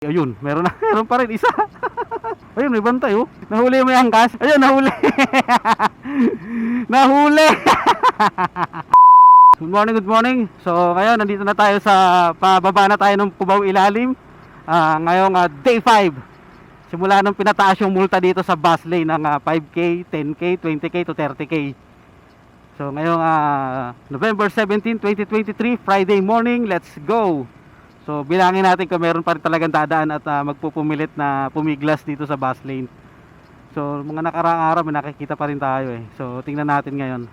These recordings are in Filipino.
Ayun, meron na, meron pa rin isa. Ayun, may bantay oh. Nahuli mo yung angkas. Ayun, nahuli. Nahuli. Good morning, good morning. So, ngayon nandito na tayo sa pababa na tayo ng Cubao Ilalim. Ngayong day 5. Simula nung pinataas yung multa dito sa bus lane ng 5K, 10K, 20K to 30K. So, ngayong November 17, 2023, Friday morning, let's go. So bilangin natin kung meron pa rin talagang dadaan at magpupumilit na pumiglas dito sa bus lane. So mga nakaraang araw may nakikita pa rin tayo eh. So tingnan natin ngayon.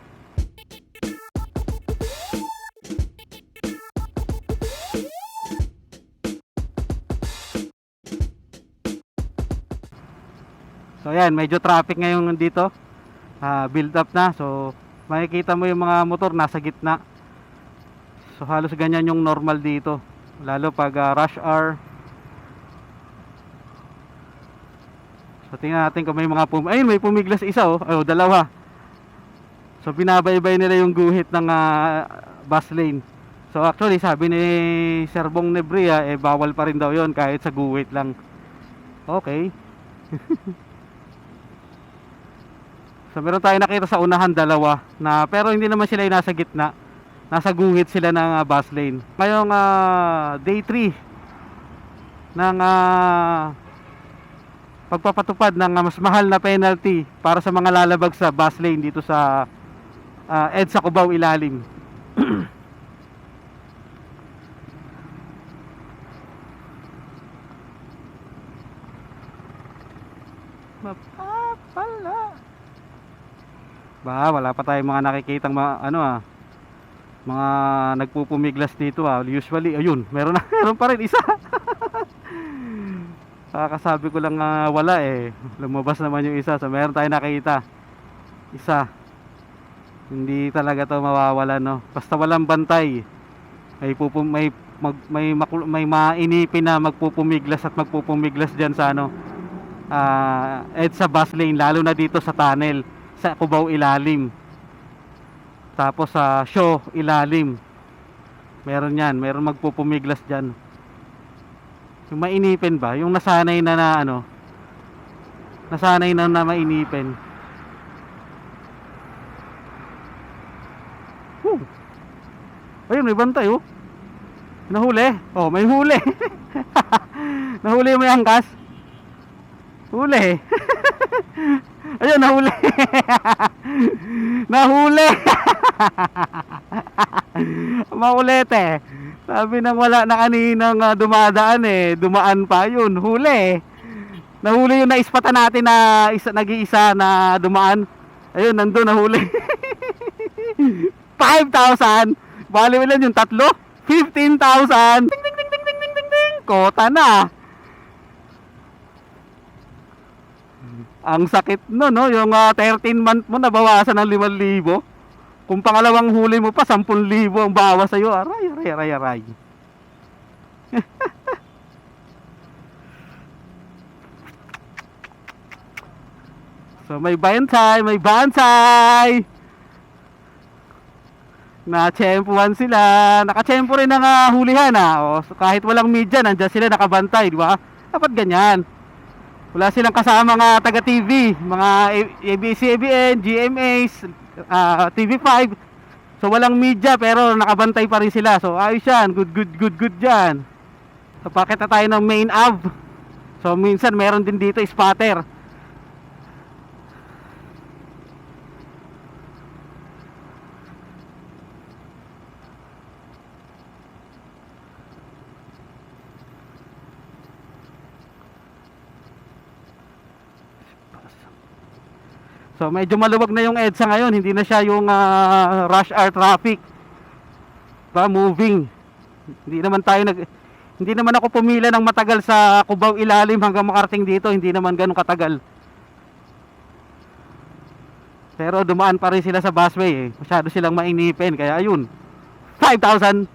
So ayan, medyo traffic ngayon dito. Build up na. So makikita mo yung mga motor nasa gitna. So halos ganyan yung normal dito. Lalo pag rush hour. So tingnan natin kung may mga ayun, may pumiglas isa oh. Ay, dalawa. So binabaybay nila yung guhit ng bus lane. So actually sabi ni Sir Bong Nebria bawal pa rin daw yon kahit sa guhit lang. Okay. So meron tayong nakita sa unahan dalawa na, pero hindi naman sila yung nasa gitna. Nasa guhit sila ng bus lane. Ngayong day 3 ng pagpapatupad ng mas mahal na penalty para sa mga lalabag sa bus lane dito sa EDSA Cubao Ilalim. Mapapala. Wala pa tayong mga nakikitang mga nagpupumiglas dito Usually, ayun, meron na, meron pa rin isa. Kakasabi ko lang wala lumabas naman yung isa. So meron tayong nakita isa. Hindi talaga to mawawala no. Basta walang bantay. May mainipin na magpupumiglas at magpupumiglas diyan sa EDSA bus lane, lalo na dito sa tunnel sa Cubao Ilalim. Tapos sa show ilalim meron yan, meron magpupumiglas dyan. Yung mainipin ba, yung nasanay na nasanay na mainipin. Ayun, may bantay oh. Nahuli, oh may huli. Nahuli mo yung angkas. Huli. Ayun, nahuli. Nahuli. Maulit Sabi nang wala na kaninang dumadaan dumaan pa yun, huli. Nahuli yung naispatan natin na nag-iisa na dumaan. Ayun, nandun nahuli. 5,000. Bali ilan yung tatlo? 15,000. Ding ding ding ding ding ding ding. Kota na. Ang sakit no, yung 13 month mo nabawasan ng 5,000. Kung pangalawang huli mo pa 10,000 ang bawas sa'yo. Aray. So may bansay. Na-tsempuhan sila. Naka-tsempo rin ang hulihan so, kahit walang media, nandiyan sila nakabantay, di ba? Dapat ganyan. Wala silang kasama taga TV, mga ABS-CBN, GMAs, TV5. So walang media pero nakabantay pa rin sila. So ayos yan, good yan. So pakit na tayo ng main Ave. So minsan meron din dito spotter. So medyo maluwag na yung EDSA ngayon, hindi na siya yung rush hour traffic. Moving. Hindi naman ako pumila ng matagal sa Cubao Ilalim hanggang makarating dito, hindi naman ganun katagal. Pero dumaan pa rin sila sa busway Masyado silang mainipin, kaya ayun. 5,000.